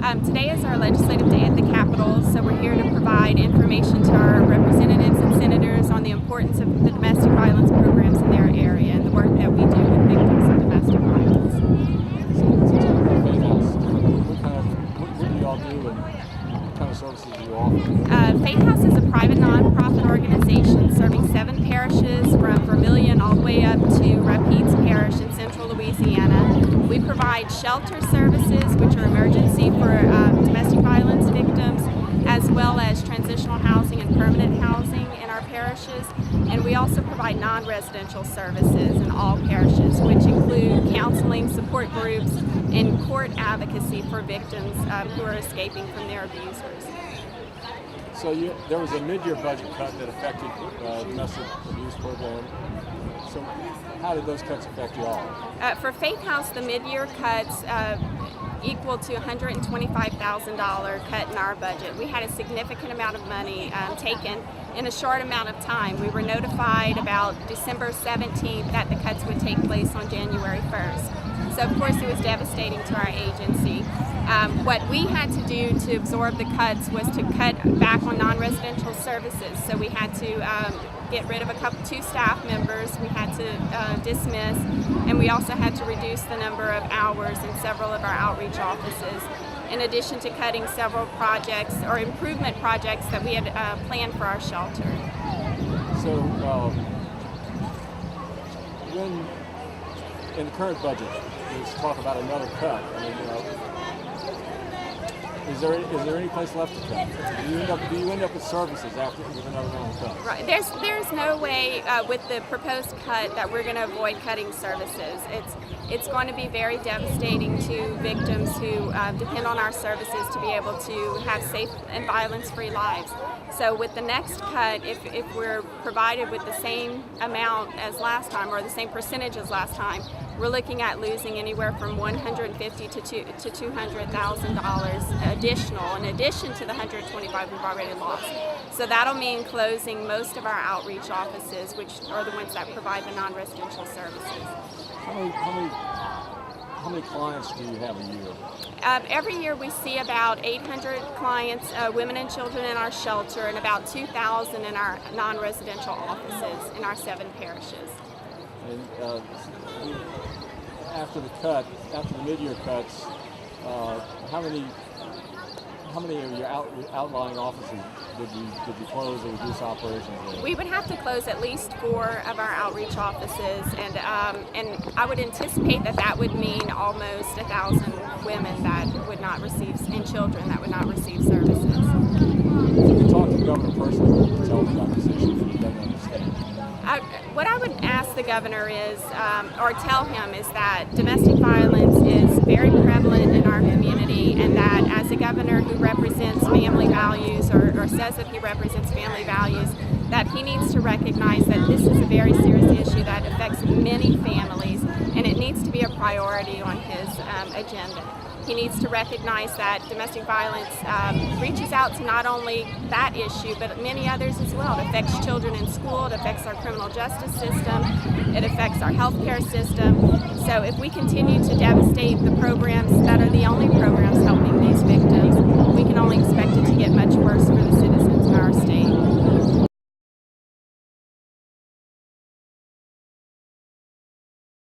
Today is our legislative day at the Capitol, so we're here to provide information to our representatives and senators on the importance of the domestic violence programs in their area and the work that we do with victims of domestic violence. What do y'all do and what kind of services do you offer? Faith House is a private nonprofit organization serving 7 parishes from Vermilion all the way up to Rapides Parish in central Louisiana. We provide shelter services, which are emergency for domestic violence victims, as well as transitional housing and permanent housing in our parishes. And we also provide non-residential services in all parishes, which include counseling, support groups, and court advocacy for victims who are escaping from their abusers. So there was a mid-year budget cut that affected the domestic abuse program. So how did those cuts affect you all? For Faith House, the mid-year cuts equal to $125,000 cut in our budget. We had a significant amount of money taken in a short amount of time. We were notified about December 17th that the cuts would take place on January 1st. So of course it was devastating to our agency. What we had to do to absorb the cuts was to cut back on non-residential services. So we had to get rid of 2 staff members, we had to dismiss, and we also had to reduce the number of hours in several of our outreach offices, in addition to cutting several projects or improvement projects that we had planned for our shelter. So when in the current budget, there's talk about another cut. I mean, is there any place left to cut? Do you end up with services with another round of cuts? Right. There's no way with the proposed cut that we're going to avoid cutting services. It's going to be very devastating to victims who depend on our services to be able to have safe and violence-free lives. So with the next cut, if we're provided with the same amount as last time or the same percentage as last time, we're looking at losing anywhere from $150,000 to $200,000 additional, in addition to the $125,000 we've already lost. So that'll mean closing most of our outreach offices, which are the ones that provide the non-residential services. How many clients do you have a year? Every year we see about 800 clients, women and children in our shelter, and about 2,000 in our non-residential offices in our 7 parishes. And after the mid-year cuts, how many of your outlying offices did you close or reduce operations with? We would have to close at least 4 of our outreach offices, and I would anticipate that would mean almost 1,000 women that would not receive, and children that would not receive services. If you talk to the governor personally, what you tell him about this issue that he doesn't understand? What I would ask the governor is, or tell him, is that domestic violence is very prevalent in our community, and that as a governor who represents family values, or says that he represents family values, that he needs to recognize that this is a very serious issue that affects many families, and it needs to be a priority on his agenda. He needs to recognize that domestic violence reaches out to not only that issue, but many others as well. It affects children in school, it affects our criminal justice system, it affects our healthcare system. So if we continue to devastate the programs that are the only programs helping these victims, we can only expect it to get much worse for the citizens in our state.